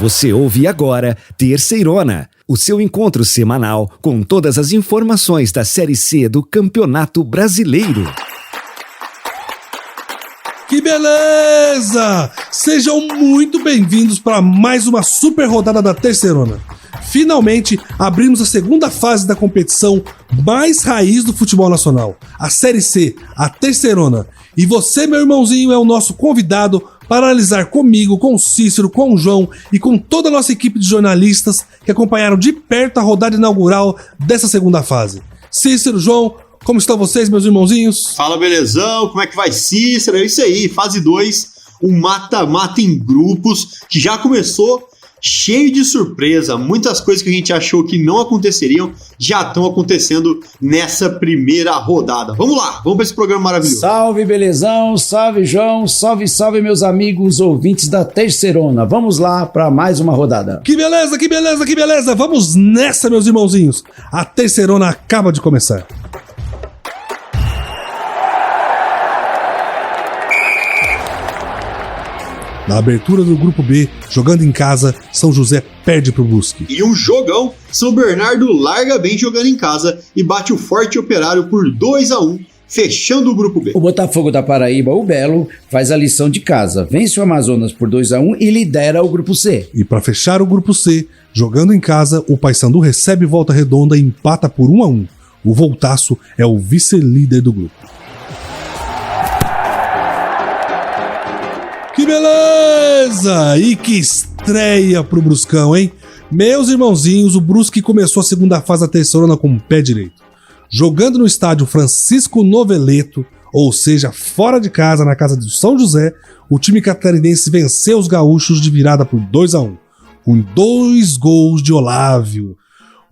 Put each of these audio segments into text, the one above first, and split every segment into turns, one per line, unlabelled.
Você ouve agora Terceirona, o seu encontro semanal com todas as informações da Série C do Campeonato Brasileiro.
Que beleza! Sejam muito bem-vindos para mais uma super rodada da Terceirona. Finalmente, abrimos a segunda fase da competição mais raiz do futebol nacional, a Série C, a Terceirona. E você, meu irmãozinho, é o nosso convidado para analisar comigo, com o Cícero, com o João e com toda a nossa equipe de jornalistas que acompanharam de perto a rodada inaugural dessa segunda fase. Cícero, João, como estão vocês, meus irmãozinhos?
Fala, belezão, como é que vai, Cícero? É isso aí, fase 2, um mata-mata em grupos que já começou cheio de surpresa. Muitas coisas que a gente achou que não aconteceriam já estão acontecendo nessa primeira rodada. Vamos lá, vamos para esse programa maravilhoso.
Salve, belezão, salve, João, salve, salve, meus amigos ouvintes da Terceirona. Vamos lá para mais uma rodada.
Que beleza, que beleza, que beleza. Vamos nessa, meus irmãozinhos. A Terceirona acaba de começar. Na abertura do Grupo B, jogando em casa, São José perde pro Brusque.
E um jogão, São Bernardo larga bem jogando em casa e bate o Forte Operário por 2-1, fechando o Grupo B.
O Botafogo da Paraíba, o Belo, faz a lição de casa, vence o Amazonas por 2-1 e lidera o Grupo C.
E para fechar o Grupo C, jogando em casa, o Paysandu recebe Volta Redonda e empata por 1-1. O Voltaço é o vice-líder do grupo. Que beleza! E que estreia pro Bruscão, hein? Meus irmãozinhos, o Brusque começou a segunda fase da Terceirona com o pé direito. Jogando no estádio Francisco Noveleto, ou seja, fora de casa, na casa do São José, o time catarinense venceu os gaúchos de virada por 2-1, com 2 gols de Olávio.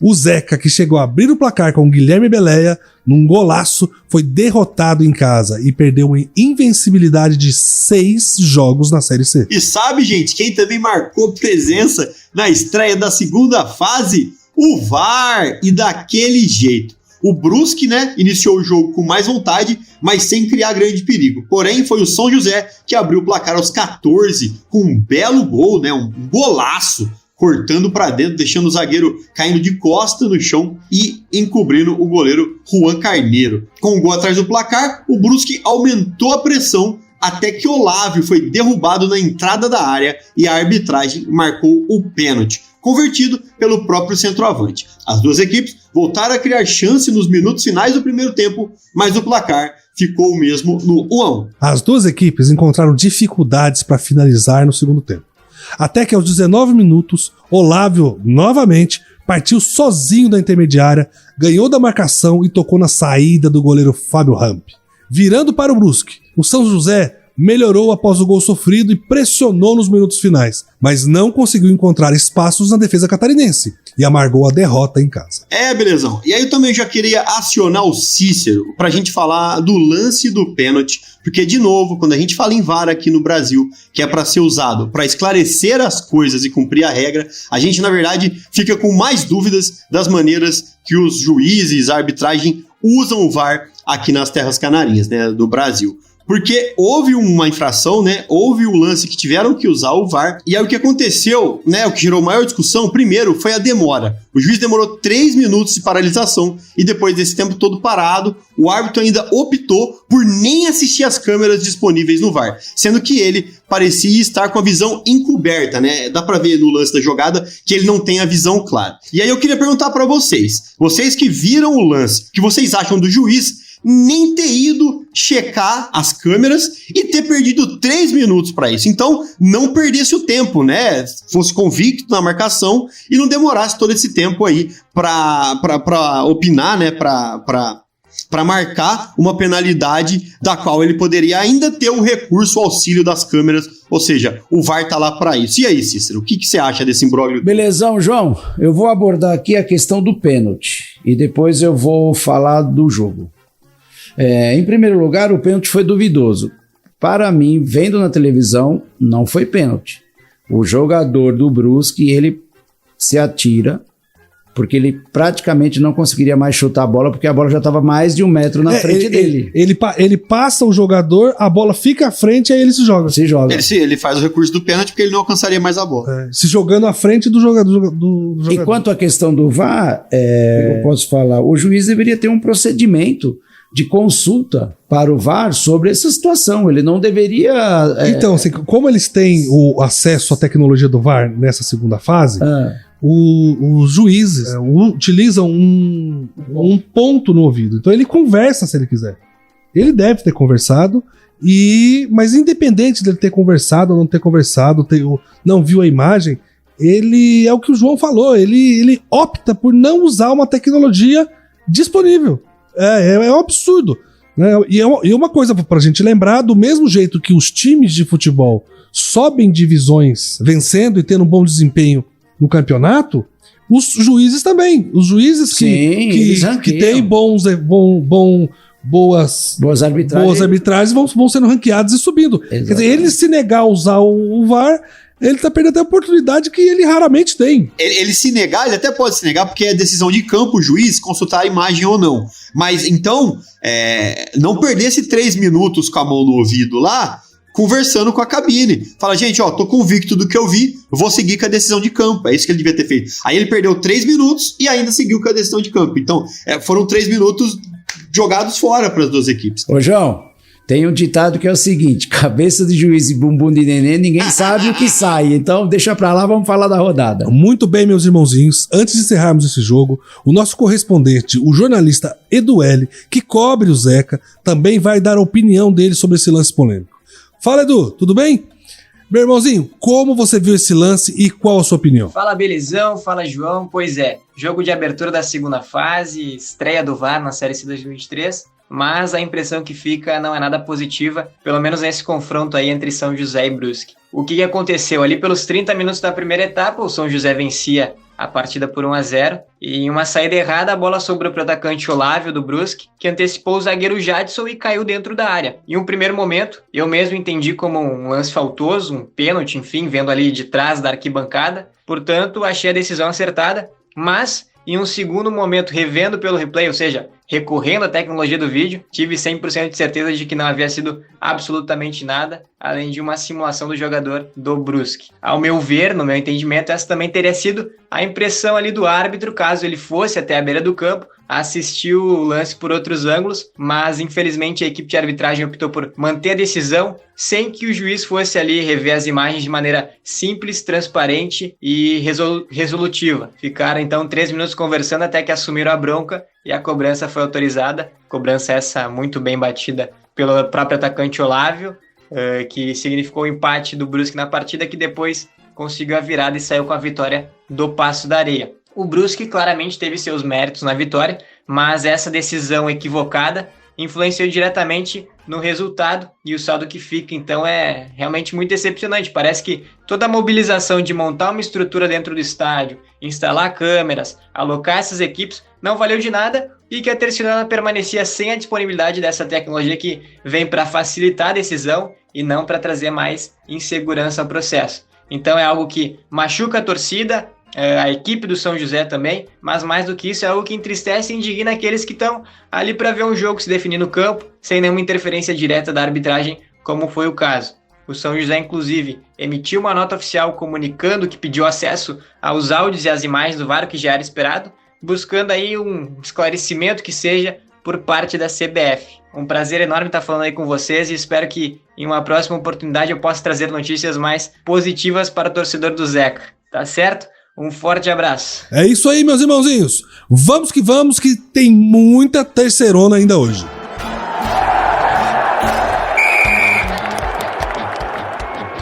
O Zeca, que chegou a abrir o placar com o Guilherme Beleia, num golaço, foi derrotado em casa e perdeu uma invencibilidade de 6 jogos na Série C.
E sabe, gente, quem também marcou presença na estreia da segunda fase? O VAR, e daquele jeito. O Brusque, iniciou o jogo com mais vontade, mas sem criar grande perigo. Porém, foi o São José que abriu o placar aos 14, com um belo gol, um golaço, cortando para dentro, deixando o zagueiro caindo de costa no chão e encobrindo o goleiro Juan Carneiro. Com o gol atrás do placar, o Brusque aumentou a pressão até que Olávio foi derrubado na entrada da área e a arbitragem marcou o pênalti, convertido pelo próprio centroavante. As duas equipes voltaram a criar chance nos minutos finais do primeiro tempo, mas o placar ficou o mesmo no 1-1.
As duas equipes encontraram dificuldades para finalizar no segundo tempo. Até que aos 19 minutos, Olávio, novamente, partiu sozinho da intermediária, ganhou da marcação e tocou na saída do goleiro Fábio Ramp. Virando para o Brusque, o São José melhorou após o gol sofrido e pressionou nos minutos finais, mas não conseguiu encontrar espaços na defesa catarinense e amargou a derrota em casa.
Belezão. E aí eu também já queria acionar o Cícero pra gente falar do lance do pênalti, porque, de novo, quando a gente fala em VAR aqui no Brasil, que é para ser usado para esclarecer as coisas e cumprir a regra, a gente, na verdade, fica com mais dúvidas das maneiras que os juízes, a arbitragem, usam o VAR aqui nas terras canarinhas, do Brasil. Porque houve uma infração, houve um lance que tiveram que usar o VAR, e aí o que aconteceu, o que gerou maior discussão, primeiro, foi a demora. O juiz demorou 3 minutos de paralisação, e depois desse tempo todo parado, o árbitro ainda optou por nem assistir as câmeras disponíveis no VAR, sendo que ele parecia estar com a visão encoberta, Dá pra ver no lance da jogada que ele não tem a visão clara. E aí eu queria perguntar pra vocês que viram o lance, o que vocês acham do juiz nem ter ido checar as câmeras e ter perdido 3 minutos para isso. Então, não perdesse o tempo, fosse convicto na marcação e não demorasse todo esse tempo aí para opinar, para marcar uma penalidade da qual ele poderia ainda ter o recurso, o auxílio das câmeras, ou seja, o VAR tá lá para isso. E aí, Cícero, o que você acha desse imbróglio?
Belezão, João, eu vou abordar aqui a questão do pênalti e depois eu vou falar do jogo. Em primeiro lugar, o pênalti foi duvidoso. Para mim, vendo na televisão, não foi pênalti. O jogador do Brusque, ele se atira porque ele praticamente não conseguiria mais chutar a bola, porque a bola já estava mais de 1 metro na frente dele.
Ele passa o jogador, a bola fica à frente e aí ele se joga.
Ele faz o recurso do pênalti porque ele não alcançaria mais a bola.
Se jogando à frente do jogador.
E quanto à questão do VAR, eu posso falar, o juiz deveria ter um procedimento de consulta para o VAR sobre essa situação. Ele não deveria...
Então, assim, como eles têm o acesso à tecnologia do VAR nessa segunda fase, os juízes utilizam um ponto no ouvido. Então ele conversa se ele quiser. Ele deve ter conversado, mas independente dele ter conversado ou não ter conversado, não viu a imagem, ele é o que o João falou, ele opta por não usar uma tecnologia disponível. É um absurdo, né? E uma coisa pra gente lembrar, do mesmo jeito que os times de futebol sobem divisões vencendo e tendo um bom desempenho no campeonato, os juízes também. Os juízes que têm boas arbitragens vão sendo ranqueados e subindo. Exatamente. Quer dizer, ele se negar a usar o VAR, ele tá perdendo até a oportunidade que ele raramente tem.
Ele se negar, ele até pode se negar, porque é decisão de campo o juiz consultar a imagem ou não. Mas então, não perdesse 3 minutos com a mão no ouvido lá, conversando com a cabine. Fala, gente, tô convicto do que eu vi, vou seguir com a decisão de campo. É isso que ele devia ter feito. Aí ele perdeu 3 minutos e ainda seguiu com a decisão de campo. Então, foram 3 minutos jogados fora para as duas equipes.
Ô, João, tem um ditado que é o seguinte: cabeça de juiz e bumbum de neném, ninguém sabe o que sai. Então, deixa pra lá, vamos falar da rodada.
Muito bem, meus irmãozinhos. Antes de encerrarmos esse jogo, o nosso correspondente, o jornalista Edu L., que cobre o Zeca, também vai dar a opinião dele sobre esse lance polêmico. Fala, Edu, tudo bem? Meu irmãozinho, como você viu esse lance e qual a sua opinião?
Fala, Belizão, fala, João. Pois jogo de abertura da segunda fase, estreia do VAR na Série C 2023, mas a impressão que fica não é nada positiva, pelo menos nesse confronto aí entre São José e Brusque. O que aconteceu? Ali pelos 30 minutos da primeira etapa, o São José vencia a partida por 1-0, e em uma saída errada a bola sobrou para o atacante Olávio do Brusque, que antecipou o zagueiro Jadson e caiu dentro da área. Em um primeiro momento, eu mesmo entendi como um lance faltoso, um pênalti, enfim, vendo ali de trás da arquibancada, portanto achei a decisão acertada, mas em um segundo momento, revendo pelo replay, ou seja, recorrendo à tecnologia do vídeo, tive 100% de certeza de que não havia sido absolutamente nada, além de uma simulação do jogador do Brusque. Ao meu ver, no meu entendimento, essa também teria sido a impressão ali do árbitro, caso ele fosse até a beira do campo, assistiu o lance por outros ângulos, mas infelizmente a equipe de arbitragem optou por manter a decisão sem que o juiz fosse ali rever as imagens de maneira simples, transparente e resolutiva. Ficaram então 3 minutos conversando até que assumiram a bronca e a cobrança foi autorizada. Cobrança essa muito bem batida pelo próprio atacante Olávio, que significou o empate do Brusque na partida, que depois conseguiu a virada e saiu com a vitória do Paço da Areia. O Brusque claramente teve seus méritos na vitória, mas essa decisão equivocada influenciou diretamente no resultado e o saldo que fica, então é realmente muito decepcionante. Parece que toda a mobilização de montar uma estrutura dentro do estádio, instalar câmeras, alocar essas equipes, não valeu de nada e que a Tercilana permanecia sem a disponibilidade dessa tecnologia que vem para facilitar a decisão e não para trazer mais insegurança ao processo. Então é algo que machuca a torcida, a equipe do São José também, mas mais do que isso é algo que entristece e indigna aqueles que estão ali para ver um jogo se definir no campo, sem nenhuma interferência direta da arbitragem, como foi o caso. O São José, inclusive, emitiu uma nota oficial comunicando que pediu acesso aos áudios e às imagens do VAR, que já era esperado, buscando aí um esclarecimento que seja por parte da CBF. Um prazer enorme estar falando aí com vocês e espero que em uma próxima oportunidade eu possa trazer notícias mais positivas para o torcedor do Zeca. Tá certo? Um forte abraço.
É isso aí, meus irmãozinhos. Vamos, que tem muita terceirona ainda hoje.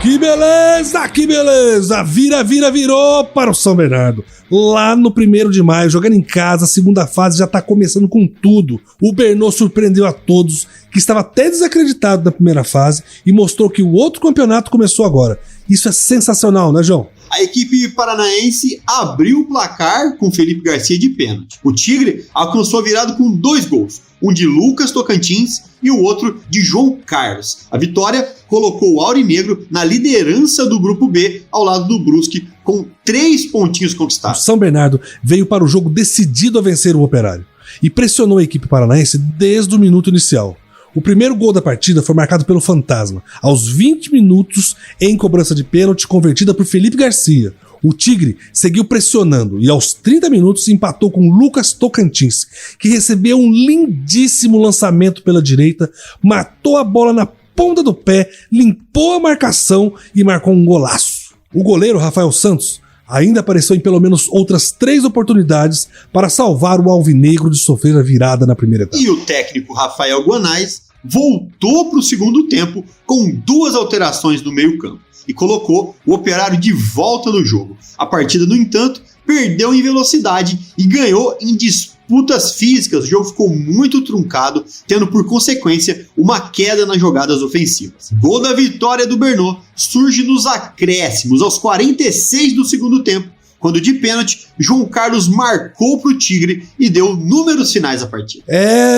Que beleza, que beleza. Virou para o São Bernardo. Lá no 1º de maio, jogando em casa, a segunda fase já tá começando com tudo. O Bernô surpreendeu a todos, que estava até desacreditado da primeira fase, e mostrou que o outro campeonato começou agora. Isso é sensacional, né, João?
a equipe paranaense abriu o placar com Felipe Garcia de pênalti. O Tigre alcançou a virada com 2 gols, um de Lucas Tocantins e o outro de João Carlos. A vitória colocou o Aurinegro na liderança do Grupo B, ao lado do Brusque, com 3 pontinhos
O
conquistados.
São Bernardo veio para o jogo decidido a vencer o Operário e pressionou a equipe paranaense desde o minuto inicial. O primeiro gol da partida foi marcado pelo Fantasma, aos 20 minutos em cobrança de pênalti convertida por Felipe Garcia. O Tigre seguiu pressionando e aos 30 minutos empatou com Lucas Tocantins, que recebeu um lindíssimo lançamento pela direita, matou a bola na ponta do pé, limpou a marcação e marcou um golaço. O goleiro Rafael Santos ainda apareceu em pelo menos outras 3 oportunidades para salvar o Alvinegro de sofrer a virada na primeira etapa.
E o técnico Rafael Guanais voltou para o segundo tempo com 2 alterações no meio-campo e colocou o Operário de volta no jogo. A partida, no entanto, perdeu em velocidade e ganhou em disputas físicas. O jogo ficou muito truncado, tendo por consequência uma queda nas jogadas ofensivas. Gol da vitória do Bernô surge nos acréscimos, aos 46 do segundo tempo, quando de pênalti, João Carlos marcou para o Tigre e deu números finais à partida.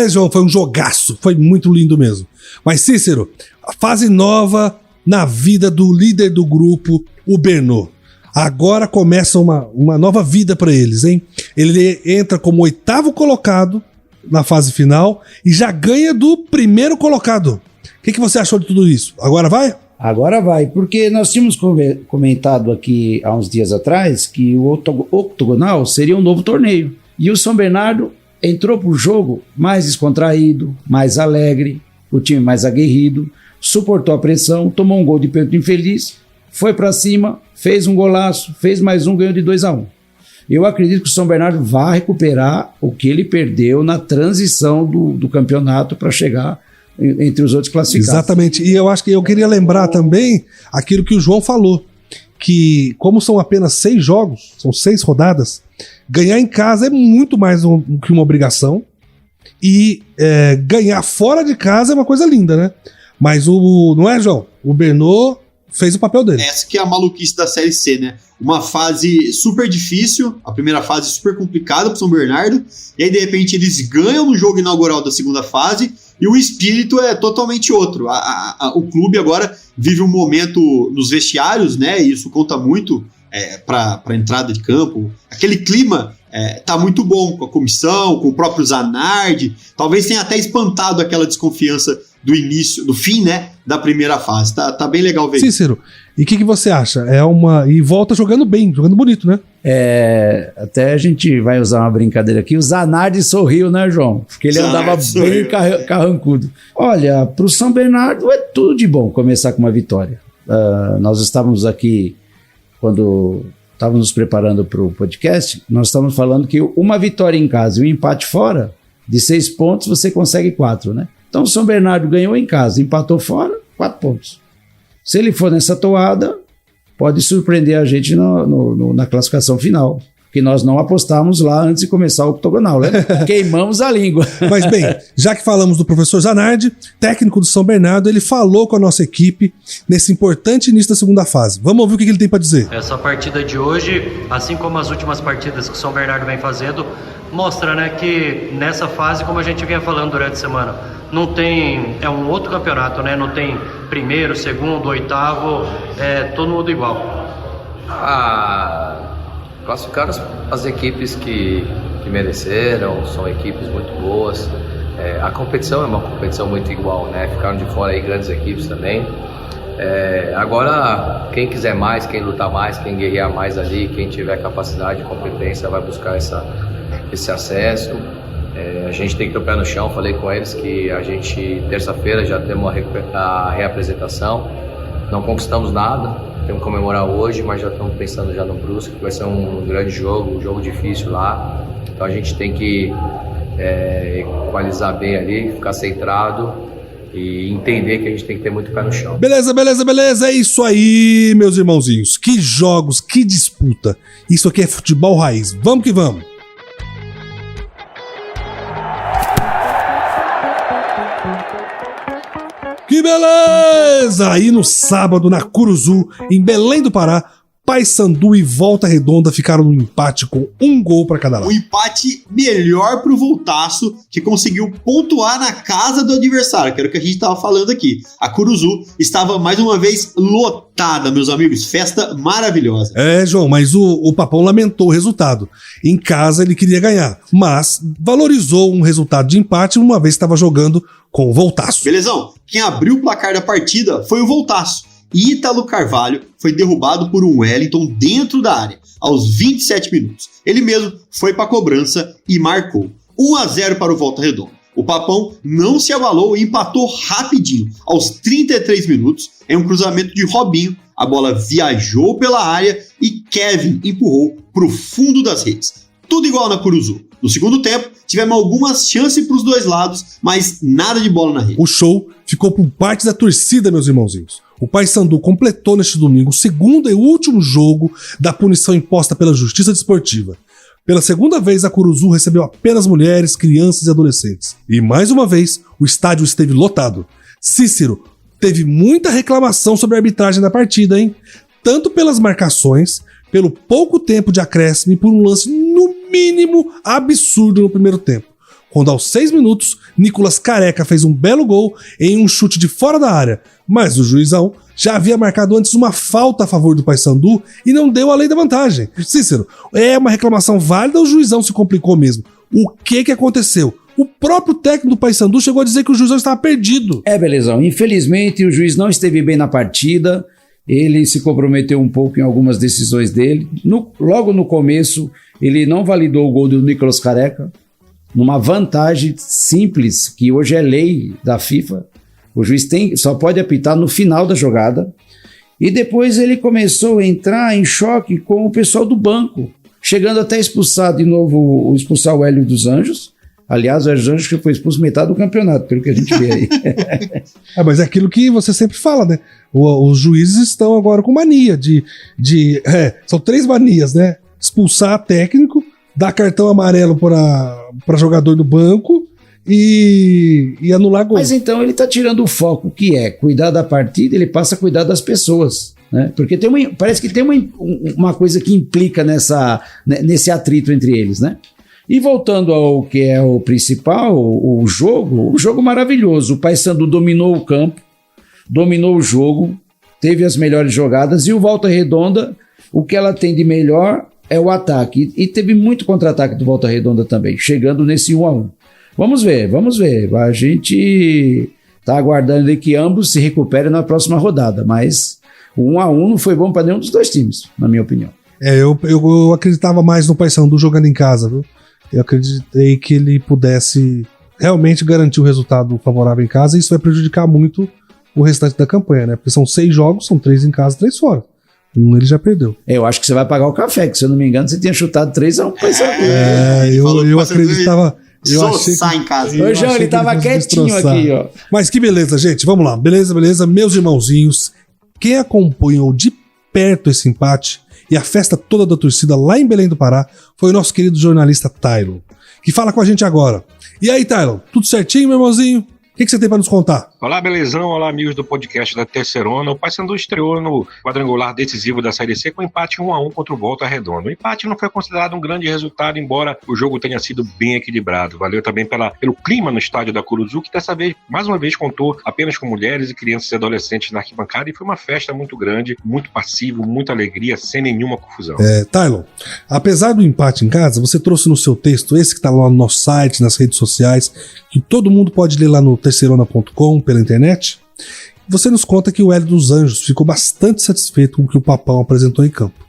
João, foi um jogaço, foi muito lindo mesmo. Mas Cícero, a fase nova na vida do líder do grupo, o Bernô. Agora começa uma nova vida para eles, hein? Ele entra como 8º colocado na fase final e já ganha do primeiro colocado. O que você achou de tudo isso? Agora vai?
Agora vai, porque nós tínhamos comentado aqui há uns dias atrás que o octogonal seria um novo torneio. E o São Bernardo entrou para o jogo mais descontraído, mais alegre, o time mais aguerrido, suportou a pressão, tomou um gol de pênalti infeliz, foi para cima, fez um golaço, fez mais um, ganhou de 2-1. Eu acredito que o São Bernardo vai recuperar o que ele perdeu na transição do campeonato para chegar entre os outros classificados.
Exatamente, e eu acho que eu queria lembrar também aquilo que o João falou, que como são apenas 6 jogos, são 6 rodadas, ganhar em casa é muito mais que uma obrigação, e ganhar fora de casa é uma coisa linda, né? Mas não é, João? O Bernô fez o papel dele.
Essa que é a maluquice da Série C, né? Uma fase super difícil, a primeira fase super complicada pro São Bernardo, e aí de repente eles ganham no jogo inaugural da segunda fase, e o espírito é totalmente outro. O clube agora vive um momento nos vestiários, né? E isso conta muito para a entrada de campo. Aquele clima tá muito bom com a comissão, com o próprio Zanardi. Talvez tenha até espantado aquela desconfiança do início, do fim, né? Da primeira fase. Tá bem legal ver.
Cícero, e o que você acha? E volta jogando bem, jogando bonito, né?
Até a gente vai usar uma brincadeira aqui. O Zanardi sorriu, né, João? Porque ele andava bem carrancudo. Olha, pro São Bernardo é tudo de bom começar com uma vitória. Nós estávamos aqui, quando estávamos nos preparando para o podcast, nós estávamos falando que uma vitória em casa e um empate fora, de 6 pontos, você consegue 4, né? Então o São Bernardo ganhou em casa, empatou fora, 4 pontos. Se ele for nessa toada, pode surpreender a gente na classificação final. Que nós não apostávamos lá antes de começar o octogonal, né? Queimamos a língua.
Mas bem, já que falamos do professor Zanardi, técnico do São Bernardo, ele falou com a nossa equipe nesse importante início da segunda fase. Vamos ouvir o que ele tem para dizer.
Essa partida de hoje, assim como as últimas partidas que o São Bernardo vem fazendo, mostra, né, que nessa fase, como a gente vinha falando durante a semana, não tem, é um outro campeonato, né? Não tem primeiro, segundo, oitavo, todo mundo igual.
Classificaram as equipes que mereceram, são equipes muito boas. A competição é uma competição muito igual, né? Ficaram de fora aí grandes equipes também. Agora, quem quiser mais, quem lutar mais, quem guerrear mais ali, quem tiver capacidade e competência vai buscar esse acesso. A gente tem que ter o pé no chão. Falei com eles que a gente, terça-feira, já temos a reapresentação. Não conquistamos nada. Temos que comemorar hoje, mas já estamos pensando já no Brusque, que vai ser um grande jogo, um jogo difícil lá. Então a gente tem que equalizar bem ali, ficar centrado e entender que a gente tem que ter muito pé no chão.
Beleza. É isso aí, meus irmãozinhos. Que jogos, que disputa. Isso aqui é futebol raiz. Vamos que vamos. Que beleza! Aí no sábado, na Curuzu, em Belém do Pará, Paysandu e Volta Redonda ficaram no empate com 1 gol para cada lado.
Um empate melhor pro Voltaço, que conseguiu pontuar na casa do adversário, que era o que a gente estava falando aqui. A Curuzu estava mais uma vez lotada, meus amigos. Festa maravilhosa.
João, mas o Papão lamentou o resultado. Em casa ele queria ganhar, mas valorizou um resultado de empate uma vez que estava jogando com o Voltaço.
Belezão, quem abriu o placar da partida foi o Voltaço. Ítalo Carvalho foi derrubado por um Wellington dentro da área, aos 27 minutos. Ele mesmo foi para a cobrança e marcou. 1-0 para o Volta Redonda. O Papão não se abalou e empatou rapidinho, aos 33 minutos, em um cruzamento de Robinho. A bola viajou pela área e Kevin empurrou para o fundo das redes. Tudo igual na Curuzu. No segundo tempo, tivemos algumas chances para os dois lados, mas nada de bola na rede.
O show ficou por parte da torcida, meus irmãozinhos. O Paysandu completou neste domingo o segundo e último jogo da punição imposta pela Justiça Desportiva. Pela segunda vez, a Curuzu recebeu apenas mulheres, crianças e adolescentes. E mais uma vez, o estádio esteve lotado. Cícero teve muita reclamação sobre a arbitragem da partida, hein? Tanto pelas marcações, pelo pouco tempo de acréscimo e por um lance, no mínimo, absurdo no primeiro tempo. Quando aos 6 minutos, Nicolas Careca fez um belo gol em um chute de fora da área, mas o juizão já havia marcado antes uma falta a favor do Paysandu e não deu a lei da vantagem. Cícero, é uma reclamação válida ou o juizão se complicou mesmo? O que aconteceu? O próprio técnico do Paysandu chegou a dizer que o juizão estava perdido.
Belezão, infelizmente o juiz não esteve bem na partida, ele se comprometeu um pouco em algumas decisões dele. Logo no começo, ele não validou o gol do Nicolas Careca, numa vantagem simples, que hoje é lei da FIFA. O juiz só pode apitar no final da jogada. E depois ele começou a entrar em choque com o pessoal do banco, chegando até a expulsar de novo, expulsar o Hélio dos Anjos. Aliás, o Hélio dos Anjos que foi expulso metade do campeonato, pelo que a gente vê aí.
Mas é aquilo que você sempre fala, né? Os juízes estão agora com mania são 3 manias, né? Expulsar técnico, dar cartão amarelo para jogador do banco e anular gol.
Mas então ele está tirando o foco, que é cuidar da partida, ele passa a cuidar das pessoas, né? Porque parece que tem uma coisa que implica nesse atrito entre eles, né? E voltando ao que é o principal, o jogo maravilhoso. O Paysandu dominou o campo, dominou o jogo, teve as melhores jogadas, e o Volta Redonda, o que ela tem de melhor é o ataque. E teve muito contra-ataque do Volta Redonda também, chegando nesse 1-1. Vamos ver. A gente está aguardando que ambos se recuperem na próxima rodada, mas o 1-1 não foi bom para nenhum dos dois times, na minha opinião.
Eu acreditava mais no Paysandu jogando em casa, viu? Eu acreditei que ele pudesse realmente garantir o resultado favorável em casa, e isso vai prejudicar muito o restante da campanha, né? Porque são 6 jogos, são 3 em casa, 3 fora. Ele já perdeu.
Eu acho que você vai pagar o café, que se eu não me engano, você tinha chutado 3-1 pro Paysandu.
Eu acreditava. Eu achei que...
em casa.
O João, ele tava quietinho aqui, ó.
Mas que beleza, gente. Vamos lá. Beleza. Meus irmãozinhos, quem acompanhou de perto esse empate e a festa toda da torcida lá em Belém do Pará foi o nosso querido jornalista Tylon, que fala com a gente agora. E aí, Tylon, tudo certinho, meu irmãozinho? O que você tem para nos contar?
Olá, belezão. Olá, amigos do podcast da Terceirona. O Paysandu estreou no quadrangular decisivo da Série C com empate 1-1 contra o Volta Redonda. O empate não foi considerado um grande resultado, embora o jogo tenha sido bem equilibrado. Valeu também pelo clima no estádio da Curuzu, que dessa vez, mais uma vez, contou apenas com mulheres e crianças e adolescentes na arquibancada, e foi uma festa muito grande, muito passivo, muita alegria, sem nenhuma confusão.
Tylon, apesar do empate em casa, você trouxe no seu texto, esse que está lá no nosso site, nas redes sociais, que todo mundo pode ler lá no terceirona.com, pela internet. Você nos conta que o Hélio dos Anjos ficou bastante satisfeito com o que o Papão apresentou em campo.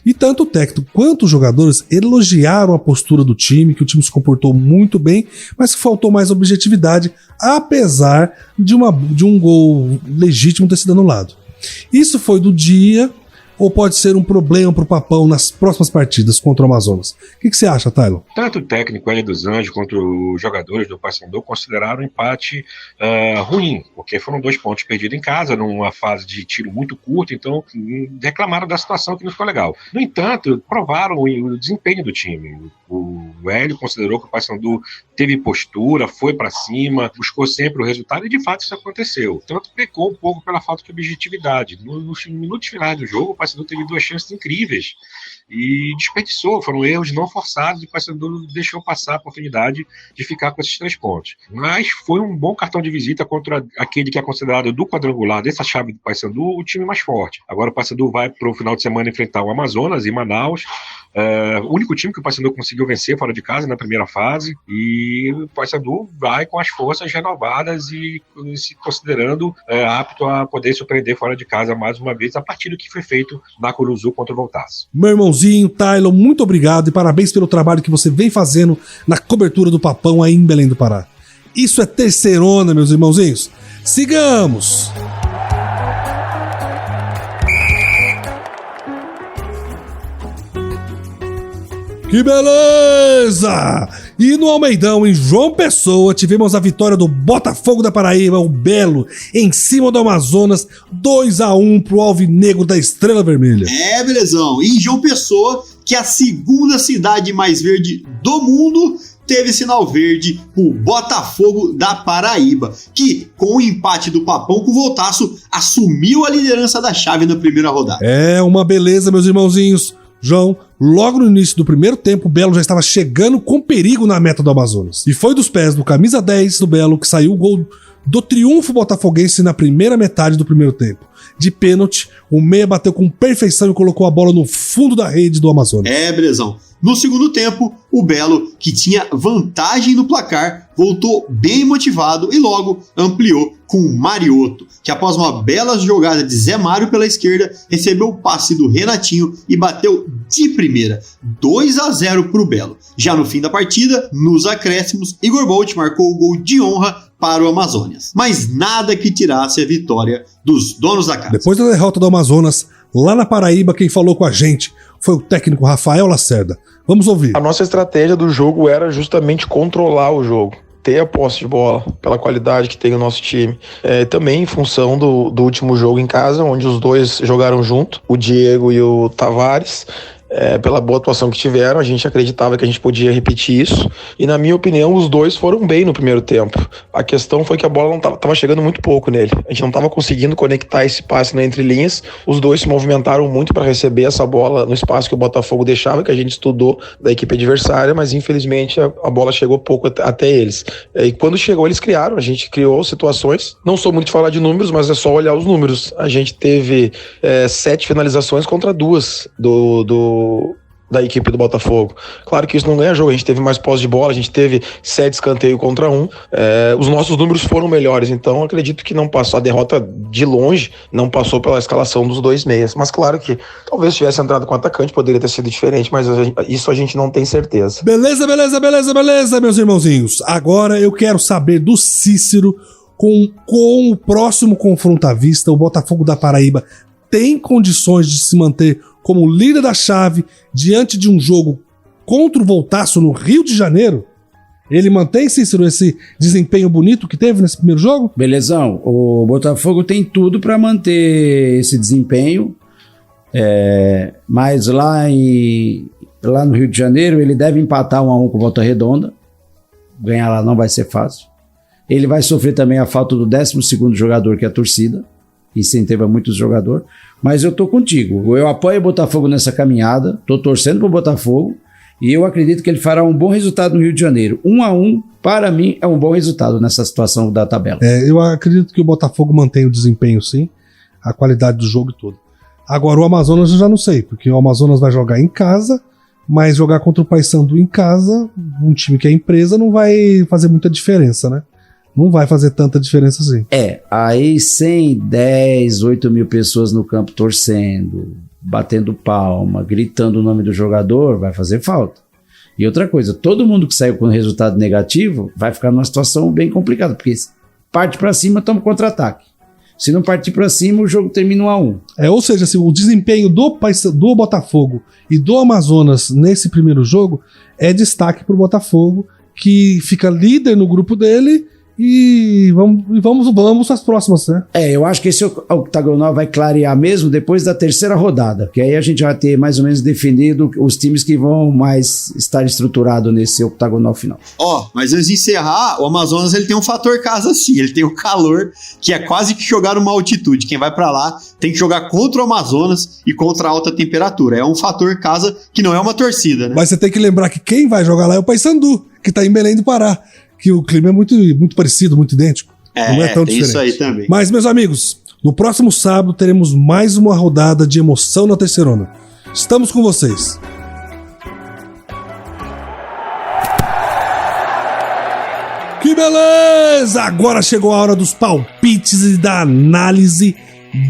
E tanto o técnico quanto os jogadores elogiaram a postura do time, que o time se comportou muito bem, mas que faltou mais objetividade, apesar de um gol legítimo ter sido anulado. Isso foi do dia, ou pode ser um problema para o Papão nas próximas partidas contra o Amazonas? O que você acha, Tylon?
Tanto o técnico Hélio dos Anjos quanto os jogadores do Paysandu consideraram o empate ruim, porque foram 2 pontos perdidos em casa, numa fase de tiro muito curto, então reclamaram da situação que não ficou legal. No entanto, provaram o desempenho do time. O Hélio considerou que o Paysandu teve postura, foi para cima, buscou sempre o resultado e de fato isso aconteceu. Tanto pecou um pouco pela falta de objetividade. Nos minutos finais do jogo, o Paysandu teve 2 chances incríveis e desperdiçou, foram erros não forçados e o Paysandu deixou passar a oportunidade de ficar com esses 3 pontos. Mas foi um bom cartão de visita contra aquele que é considerado do quadrangular dessa chave do Paysandu o time mais forte. Agora o Paysandu vai para o final de semana enfrentar o Amazonas em Manaus, o único time que o Paysandu conseguiu vencer fora de casa na primeira fase, e o Paysandu vai com as forças renovadas e se considerando apto a poder surpreender fora de casa mais uma vez a partir do que foi feito na Curuzu contra o Voltaço.
Meu irmãozinho, Tylon, muito obrigado e parabéns pelo trabalho que você vem fazendo na cobertura do Papão aí em Belém do Pará. Isso é terceirona, meus irmãozinhos. Sigamos! Que beleza! E no Almeidão, em João Pessoa, tivemos a vitória do Botafogo da Paraíba, o Belo, em cima do Amazonas, 2-1 pro Alvinegro da Estrela Vermelha.
Belezão. E em João Pessoa, que é a segunda cidade mais verde do mundo, teve sinal verde pro Botafogo da Paraíba, que, com o empate do Papão com o Voltaço, assumiu a liderança da chave na primeira rodada.
É uma beleza, meus irmãozinhos. João, logo no início do primeiro tempo, o Belo já estava chegando com perigo na meta do Amazonas. E foi dos pés do camisa 10 do Belo que saiu o gol do triunfo botafoguense na primeira metade do primeiro tempo. De pênalti, o meia bateu com perfeição e colocou a bola no fundo da rede do Amazonas.
Belezão. No segundo tempo, o Belo, que tinha vantagem no placar, voltou bem motivado e logo ampliou com o Mariotto, que após uma bela jogada de Zé Mário pela esquerda, recebeu o passe do Renatinho e bateu de primeira, 2-0 para o Belo. Já no fim da partida, nos acréscimos, Igor Bolt marcou o gol de honra para o Amazonas. Mas nada que tirasse a vitória dos donos da casa.
Depois da derrota do Amazonas, lá na Paraíba, quem falou com a gente foi o técnico Rafael Lacerda. Vamos ouvir.
A nossa estratégia do jogo era justamente controlar o jogo, ter a posse de bola, pela qualidade que tem o nosso time. Também em função do último jogo em casa, onde os dois jogaram junto, o Diego e o Tavares. Pela boa atuação que tiveram, a gente acreditava que a gente podia repetir isso, e na minha opinião os dois foram bem no primeiro tempo. A questão foi que a bola não estava chegando muito pouco nele, a gente não estava conseguindo conectar esse passe na entrelinhas. Os dois se movimentaram muito para receber essa bola no espaço que o Botafogo deixava, que a gente estudou da equipe adversária, mas infelizmente a bola chegou pouco até eles, e quando chegou eles criaram, a gente criou situações. Não sou muito de falar de números, mas é só olhar os números. A gente teve 7 finalizações contra 2 da equipe do Botafogo. Claro que isso não ganha jogo, a gente teve mais posse de bola, a gente teve 7 escanteios contra 1, os nossos números foram melhores, então acredito que não passou, a derrota de longe não passou pela escalação dos 2 meias, mas claro que talvez tivesse entrado com o atacante, poderia ter sido diferente, mas isso a gente não tem certeza.
Beleza, meus irmãozinhos. Agora eu quero saber do Cícero, com o próximo confronto à vista, o Botafogo da Paraíba tem condições de se manter como líder da chave diante de um jogo contra o Voltaço no Rio de Janeiro? Ele mantém, Cícero, esse desempenho bonito que teve nesse primeiro jogo?
Belezão, o Botafogo tem tudo para manter esse desempenho, mas lá no Rio de Janeiro ele deve empatar 1-1 com o Volta Redonda. Ganhar lá não vai ser fácil. Ele vai sofrer também a falta do 12º jogador, que é a torcida, incentiva muito o jogador, mas eu tô contigo, eu apoio o Botafogo nessa caminhada, tô torcendo pro Botafogo e eu acredito que ele fará um bom resultado no Rio de Janeiro. 1-1, para mim, é um bom resultado nessa situação da tabela.
Eu acredito que o Botafogo mantém o desempenho sim, a qualidade do jogo todo. Agora o Amazonas eu já não sei, porque o Amazonas vai jogar em casa, mas jogar contra o Paysandu em casa, um time que é empresa, não vai fazer muita diferença, né? Não vai fazer tanta diferença assim.
Aí 100, 10, 8 mil pessoas no campo torcendo, batendo palma, gritando o nome do jogador, vai fazer falta. E outra coisa, todo mundo que saiu com resultado negativo vai ficar numa situação bem complicada, porque parte pra cima, toma contra-ataque. Se não partir pra cima, o jogo termina 1-1.
Ou seja, assim, o desempenho do Botafogo e do Amazonas nesse primeiro jogo é destaque pro Botafogo, que fica líder no grupo dele E vamos às próximas, né?
Eu acho que esse octagonal vai clarear mesmo depois da terceira rodada, que aí a gente vai ter mais ou menos definido os times que vão mais estar estruturados nesse octagonal final.
Mas antes de encerrar, o Amazonas ele tem um fator casa sim, ele tem o calor, que é quase que jogar numa altitude. Quem vai pra lá tem que jogar contra o Amazonas e contra a alta temperatura. É um fator casa que não é uma torcida, né?
Mas você tem que lembrar que quem vai jogar lá é o Paysandu, que tá em Belém do Pará. Que o clima é muito parecido, muito idêntico. Não é tão
tem
diferente.
Isso aí também.
Mas, meus amigos, no próximo sábado teremos mais uma rodada de emoção na Terceirona. Estamos com vocês. Que beleza! Agora chegou a hora dos palpites e da análise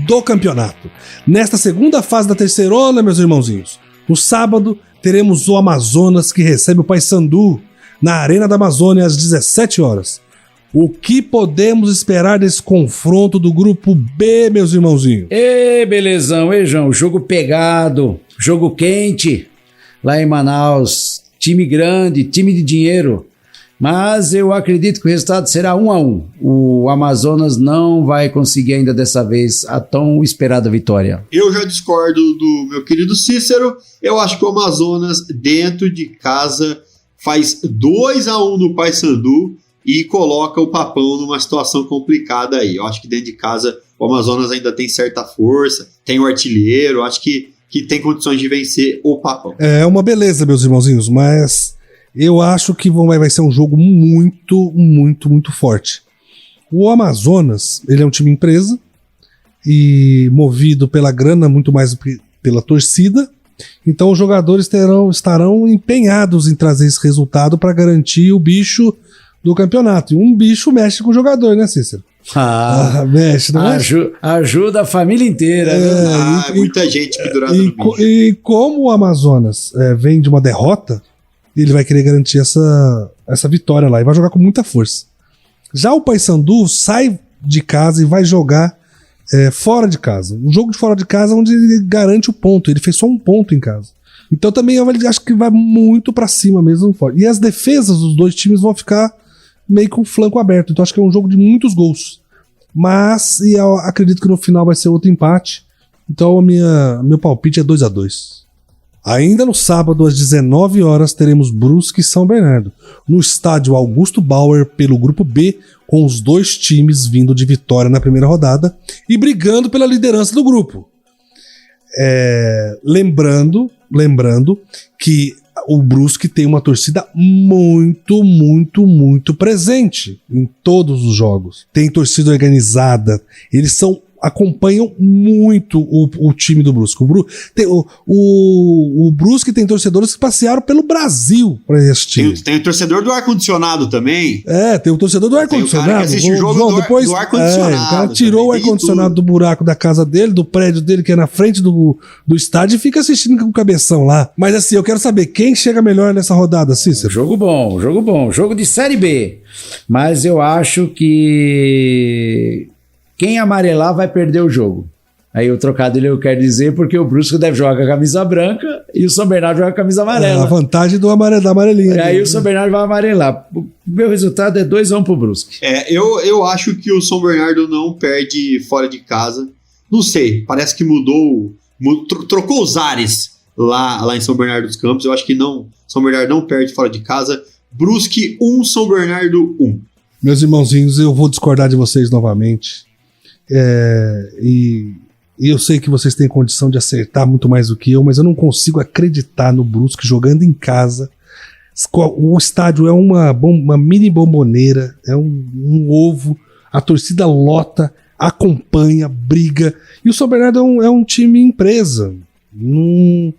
do campeonato. Nesta segunda fase da Terceirona, meus irmãozinhos, no sábado teremos o Amazonas que recebe o Paysandu na Arena da Amazônia às 17 horas. O que podemos esperar desse confronto do grupo B, meus irmãozinhos?
Belezão, João, jogo pegado, jogo quente, lá em Manaus, time grande, time de dinheiro, mas eu acredito que o resultado será 1-1. O Amazonas não vai conseguir ainda dessa vez a tão esperada vitória.
Eu já discordo do meu querido Cícero, eu acho que o Amazonas dentro de casa faz 2-1 no Paysandu e coloca o Papão numa situação complicada aí. Eu acho que dentro de casa o Amazonas ainda tem certa força, tem o artilheiro, acho que tem condições de vencer o Papão.
É uma beleza, meus irmãozinhos, mas eu acho que vai ser um jogo muito, muito, muito forte. O Amazonas, ele é um time empresa e movido pela grana muito mais pela torcida. Então os jogadores estarão empenhados em trazer esse resultado para garantir o bicho do campeonato. E um bicho mexe com o jogador, né, Cícero? Mexe, não é?
Ajuda a família inteira.
Muita gente pendurada no bicho.
E como o Amazonas vem de uma derrota, ele vai querer garantir essa vitória lá e vai jogar com muita força. Já o Paysandu sai de casa e vai jogar fora de casa. Um jogo de fora de casa onde ele garante o ponto. Ele fez só um ponto em casa. Então também eu acho que vai muito pra cima mesmo. E as defesas dos dois times vão ficar meio com o flanco aberto. Então acho que é um jogo de muitos gols. Mas eu acredito que no final vai ser outro empate. Então meu palpite é 2-2. Ainda no sábado, às 19 horas, teremos Brusque e São Bernardo, no estádio Augusto Bauer, pelo grupo B, com os dois times vindo de vitória na primeira rodada e brigando pela liderança do grupo. Lembrando que o Brusque tem uma torcida muito, muito, muito presente em todos os jogos. Tem torcida organizada, eles acompanham muito o time do Brusque. O Brusque tem torcedores que passearam pelo Brasil para esse time.
Tem o torcedor do ar-condicionado também.
Tem o torcedor do ar-condicionado.
Tem o cara que assiste o jogo do ar-condicionado.
O cara tirou o ar-condicionado do buraco da casa dele, do prédio dele, que é na frente do estádio, e fica assistindo com o cabeção lá. Mas assim, eu quero saber, quem chega melhor nessa rodada, Cícero?
Jogo bom. Jogo de Série B. Mas eu acho que quem amarelar vai perder o jogo. Aí o trocadilho eu quero dizer porque o Brusque deve jogar com a camisa branca e o São Bernardo joga com a camisa amarela.
A vantagem da amarelinha.
E aí o São Bernardo vai amarelar. O meu resultado é 2-1 pro Brusque.
Eu acho que o São Bernardo não perde fora de casa. Não sei, parece que trocou os ares lá em São Bernardo dos Campos. Eu acho que não, São Bernardo não perde fora de casa. Brusque 1, São Bernardo 1.
Meus irmãozinhos, eu vou discordar de vocês novamente. E eu sei que vocês têm condição de acertar muito mais do que eu, mas eu não consigo acreditar no Brusque jogando em casa. O estádio é uma mini bomboneira, é um ovo, a torcida lota, acompanha, briga, e o São Bernardo é um time empresa, não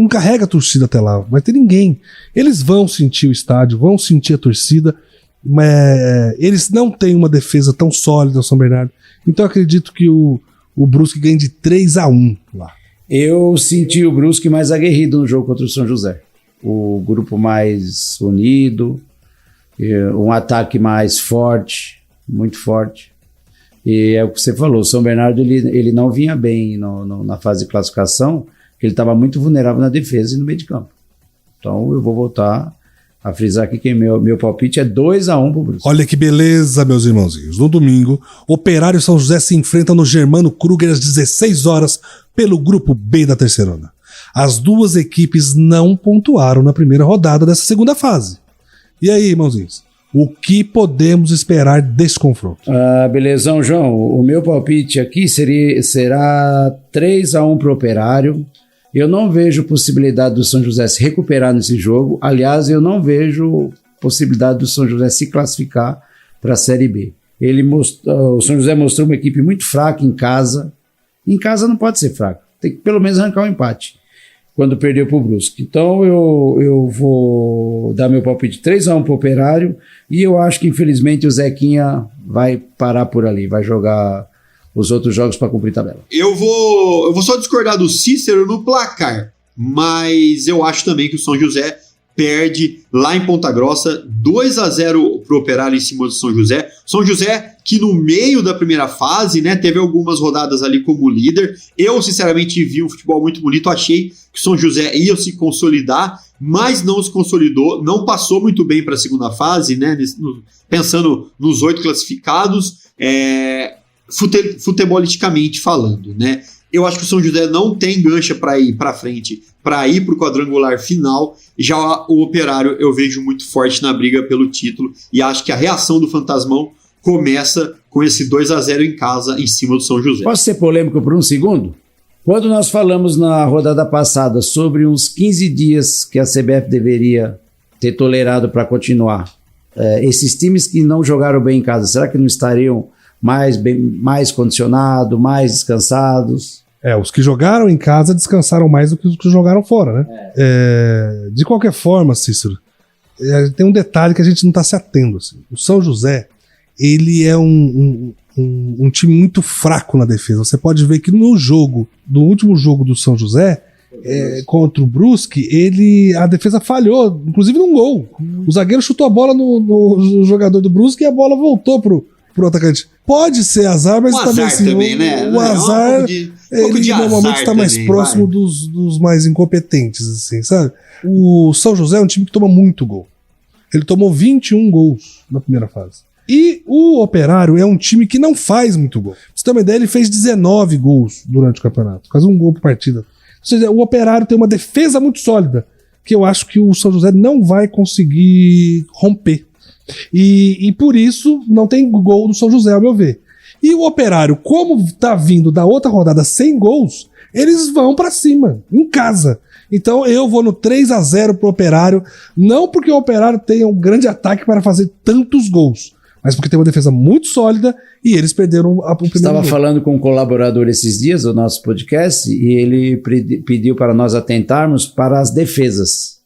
carrega a torcida até lá, vai ter ninguém. Eles vão sentir o estádio, vão sentir a torcida, mas eles não têm uma defesa tão sólida, o São Bernardo. Então eu acredito que o Brusque ganha de 3-1 lá.
Eu senti o Brusque mais aguerrido no jogo contra o São José. O grupo mais unido, um ataque mais forte, muito forte. E é o que você falou, o São Bernardo ele não vinha bem na fase de classificação, porque ele estava muito vulnerável na defesa e no meio de campo. Então eu vou voltar A frisar aqui que meu palpite é 2-1 pro Brusque.
Olha que beleza, meus irmãozinhos. No domingo, Operário e São José se enfrentam no Germano Kruger às 16 horas pelo grupo B da Terceirona. As duas equipes não pontuaram na primeira rodada dessa segunda fase. E aí, irmãozinhos? O que podemos esperar desse confronto?
Belezão, João. O meu palpite aqui será 3-1 pro Operário. Eu não vejo possibilidade do São José se recuperar nesse jogo. Aliás, eu não vejo possibilidade do São José se classificar para a Série B. O São José mostrou uma equipe muito fraca em casa. Em casa não pode ser fraco. Tem que pelo menos arrancar um empate quando perdeu para o Brusque. Então eu vou dar meu palpite 3-1 para o Operário. E eu acho que infelizmente o Zequinha vai parar por ali. Vai jogar os outros jogos para cumprir tabela.
Eu vou só discordar do Cícero no placar, mas eu acho também que o São José perde lá em Ponta Grossa, 2-0 pro Operário em cima do São José. São José que no meio da primeira fase, né, teve algumas rodadas ali como líder. Eu sinceramente vi um futebol muito bonito, achei que o São José ia se consolidar, mas não se consolidou, não passou muito bem para a segunda fase, né, pensando nos 8 classificados, futebolisticamente falando, né? Eu acho que o São José não tem gancha para ir para frente, para ir para o quadrangular final. Já o Operário eu vejo muito forte na briga pelo título e acho que a reação do Fantasmão começa com esse 2-0 em casa em cima do São José.
Posso ser polêmico por um segundo? Quando nós falamos na rodada passada sobre uns 15 dias que a CBF deveria ter tolerado para continuar, esses times que não jogaram bem em casa, será que não estariam mais condicionados, mais descansados?
Os que jogaram em casa descansaram mais do que os que jogaram fora, né? De qualquer forma, Cícero, tem um detalhe que a gente não está se atendo. Assim. O São José, ele é um time muito fraco na defesa. Você pode ver que no último jogo do São José, contra o Brusque, a defesa falhou, inclusive num gol. O zagueiro chutou a bola no jogador do Brusque e a bola voltou pro atacante. Pode ser azar, mas também assim,
também, né?
O azar, ele normalmente está mais próximo dos mais incompetentes, assim, sabe? O São José é um time que toma muito gol. Ele tomou 21 gols na primeira fase. E o Operário é um time que não faz muito gol. Pra você ter uma ideia, ele fez 19 gols durante o campeonato. Quase um gol por partida. Ou seja, o Operário tem uma defesa muito sólida, que eu acho que o São José não vai conseguir romper. E por isso não tem gol do São José, ao meu ver. E o Operário, como tá vindo da outra rodada sem gols, eles vão pra cima, em casa. Então eu vou no 3-0 pro Operário, não porque o Operário tenha um grande ataque para fazer tantos gols, mas porque tem uma defesa muito sólida e eles perderam o primeiro
Estava
gol.
falando com um colaborador esses dias do nosso podcast e ele pediu para nós atentarmos para as defesas.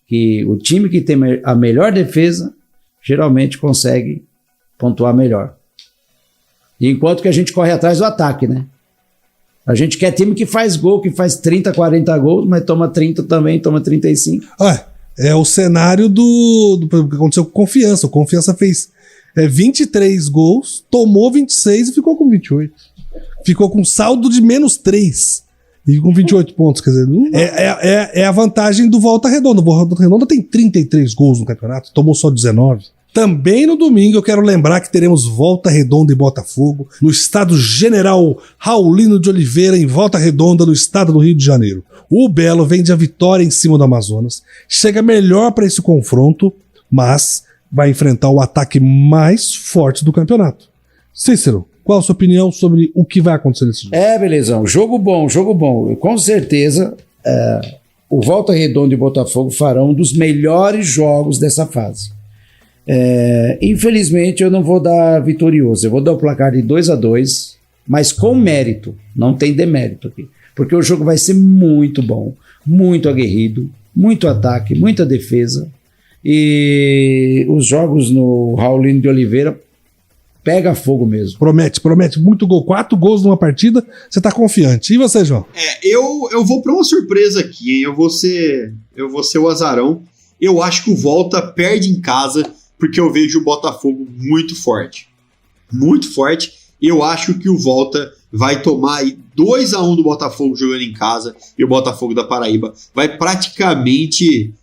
Que o time que tem a melhor defesa geralmente consegue pontuar melhor. E enquanto que a gente corre atrás do ataque, né? A gente quer time que faz gol, que faz 30, 40 gols, mas toma 30 também, toma 35.
É o cenário do que aconteceu com Confiança. O Confiança fez 23 gols, tomou 26 e ficou com 28. Ficou com saldo de -3. E com 28 pontos, quer dizer, é a vantagem do Volta Redonda. O Volta Redonda tem 33 gols no campeonato, tomou só 19. Também no domingo eu quero lembrar que teremos Volta Redonda e Botafogo no estádio General Raulino de Oliveira, em Volta Redonda, no estado do Rio de Janeiro. O Belo vem de a vitória em cima do Amazonas, chega melhor para esse confronto, mas vai enfrentar o ataque mais forte do campeonato. Cícero, qual a sua opinião sobre o que vai acontecer nesse jogo?
Belezão. Jogo bom. Com certeza, o Volta Redonda e Botafogo farão um dos melhores jogos dessa fase. Infelizmente, eu não vou dar vitorioso. Eu vou dar o placar de 2-2, mas com mérito. Não tem demérito aqui. Porque o jogo vai ser muito bom, muito aguerrido, muito ataque, muita defesa. E os jogos no Raulino de Oliveira pega fogo mesmo.
Promete muito gol. 4 gols numa partida, você tá confiante. E você, João?
Eu vou pra uma surpresa aqui, hein? Eu vou ser o azarão. Eu acho que o Volta perde em casa, porque eu vejo o Botafogo muito forte. Muito forte. Eu acho que o Volta vai tomar 2-1 do Botafogo jogando em casa, e o Botafogo da Paraíba vai praticamente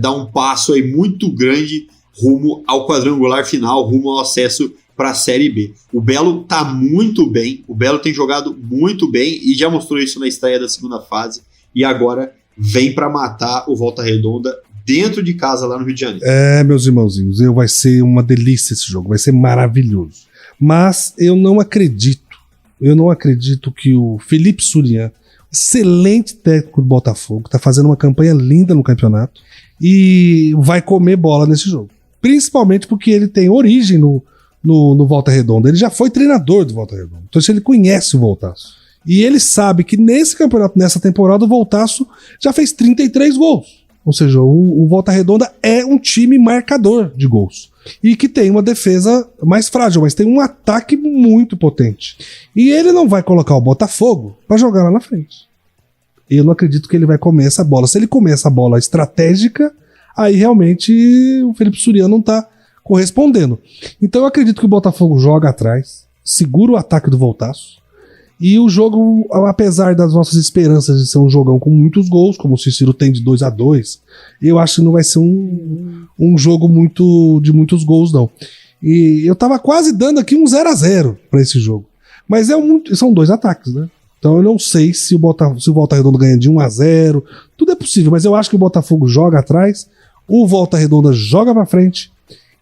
dar um passo aí muito grande rumo ao quadrangular final, rumo ao acesso para a Série B. O Belo tá muito bem, o Belo tem jogado muito bem e já mostrou isso na estreia da segunda fase e agora vem para matar o Volta Redonda dentro de casa lá no Rio de Janeiro.
Meus irmãozinhos, vai ser uma delícia esse jogo, vai ser maravilhoso. Mas eu não acredito que o Felipe Surian, excelente técnico do Botafogo, tá fazendo uma campanha linda no campeonato e vai comer bola nesse jogo. Principalmente porque ele tem origem no Volta Redonda. Ele já foi treinador do Volta Redonda. Então ele conhece o Voltaço. E ele sabe que nesse campeonato, nessa temporada, o Voltaço já fez 33 gols. Ou seja, o Volta Redonda é um time marcador de gols. E que tem uma defesa mais frágil, mas tem um ataque muito potente. E ele não vai colocar o Botafogo para jogar lá na frente. Eu não acredito que ele vai comer essa bola. Se ele comer essa bola estratégica, aí realmente o Felipe Surian não tá correspondendo. Então eu acredito que o Botafogo joga atrás, segura o ataque do Voltaço, e o jogo, apesar das nossas esperanças de ser um jogão com muitos gols, como o Cícero tem de 2-2, eu acho que não vai ser um jogo de muitos gols, não. E eu tava quase dando aqui um 0-0 para esse jogo. Mas são 2 ataques, né? Então eu não sei se o Volta Redonda ganha de 1-0, tudo é possível, mas eu acho que o Botafogo joga atrás, o Volta Redonda joga pra frente,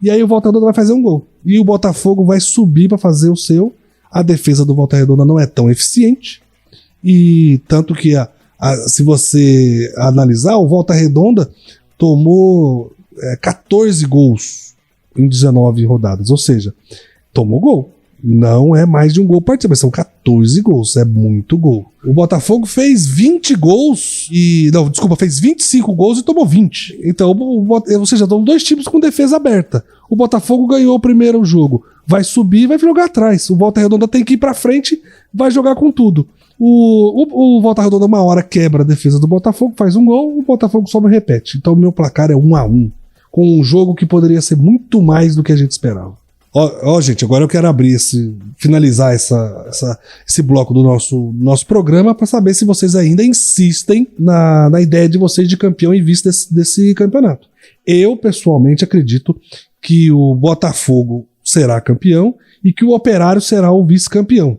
e aí o Volta Redonda vai fazer um gol. E o Botafogo vai subir para fazer o seu. A defesa do Volta Redonda não é tão eficiente. E tanto que, se você analisar, o Volta Redonda tomou 14 gols em 19 rodadas. Ou seja, tomou gol. Não é mais de um gol por partida, mas são 14 gols. É muito gol. O Botafogo fez 20 gols fez 25 gols e tomou 20. Então, ou seja, estão 2 times com defesa aberta. O Botafogo ganhou o primeiro jogo. Vai subir e vai jogar atrás. O Volta Redonda tem que ir pra frente, vai jogar com tudo. O Volta Redonda uma hora quebra a defesa do Botafogo, faz um gol, o Botafogo sobe e repete. Então o meu placar é 1-1, com um jogo que poderia ser muito mais do que a gente esperava. Gente, agora eu quero finalizar esse bloco do nosso programa para saber se vocês ainda insistem na ideia de vocês de campeão e vice desse campeonato. Eu, pessoalmente, acredito que o Botafogo será campeão e que o Operário será o vice-campeão.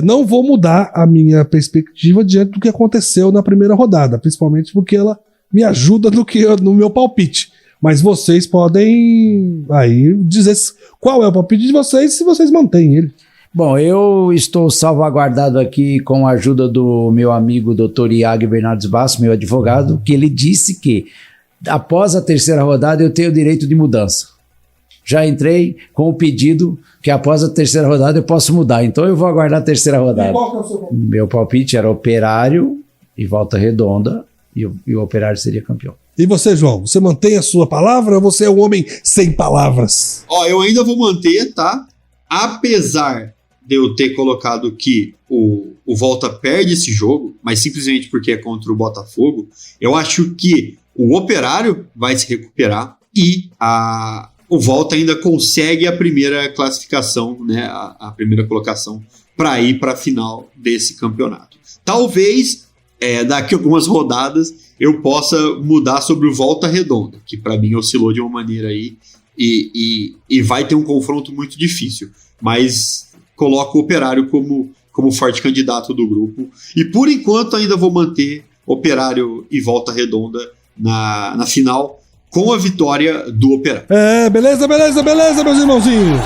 Não vou mudar a minha perspectiva diante do que aconteceu na primeira rodada, principalmente porque ela me ajuda no meu palpite. Mas vocês podem aí dizer qual é o palpite de vocês, se vocês mantêm ele.
Bom, eu estou salvaguardado aqui com a ajuda do meu amigo Dr. Iago Bernardes Basso, meu advogado, que ele disse que após a terceira rodada eu tenho o direito de mudança. Já entrei com o pedido que após a terceira rodada eu posso mudar. Então eu vou aguardar a terceira rodada.
E qual que é o seu palpite?
Meu palpite era Operário e Volta Redonda e o Operário seria campeão.
E você, João? Você mantém a sua palavra ou você é um homem sem palavras?
Eu ainda vou manter, tá? Apesar de eu ter colocado que o Volta perde esse jogo, mas simplesmente porque é contra o Botafogo, eu acho que o Operário vai se recuperar e o Volta ainda consegue a primeira classificação, né, a primeira colocação para ir para a final desse campeonato. Talvez daqui a algumas rodadas eu possa mudar sobre o Volta Redonda, que para mim oscilou de uma maneira aí e vai ter um confronto muito difícil, mas coloco o Operário como forte candidato do grupo e por enquanto ainda vou manter Operário e Volta Redonda na final, com a vitória do Operário.
Beleza, meus irmãozinhos.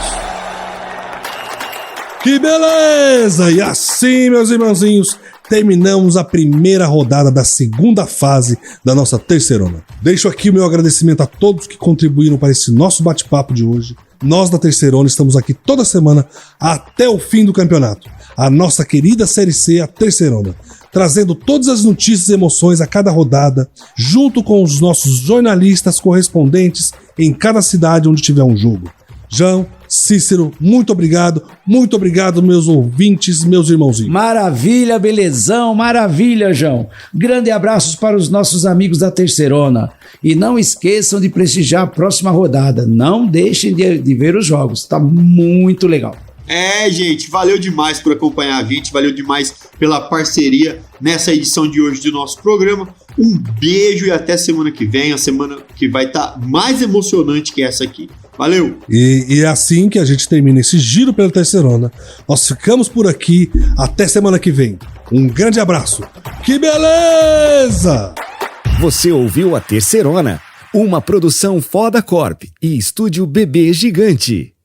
Que beleza! E assim, meus irmãozinhos, terminamos a primeira rodada da segunda fase da nossa terceirona. Deixo aqui o meu agradecimento a todos que contribuíram para esse nosso bate-papo de hoje. Nós da Terceirona estamos aqui toda semana até o fim do campeonato. A nossa querida Série C, a Terceirona, trazendo todas as notícias e emoções a cada rodada, junto com os nossos jornalistas correspondentes em cada cidade onde tiver um jogo. João, Cícero, muito obrigado, meus ouvintes, meus irmãozinhos.
Maravilha, belezão, maravilha, João. Grande abraços para os nossos amigos da Terceirona. E não esqueçam de prestigiar a próxima rodada. Não deixem de ver os jogos, tá muito legal.
Gente, valeu demais por acompanhar a gente, valeu demais pela parceria nessa edição de hoje do nosso programa. Um beijo e até semana que vem, a semana que vai estar mais emocionante que essa aqui. Valeu!
E é assim que a gente termina esse giro pela Terceirona. Nós ficamos por aqui, até semana que vem. Um grande abraço. Que beleza!
Você ouviu a Terceirona, uma produção Foda Corp e Estúdio Bebê Gigante.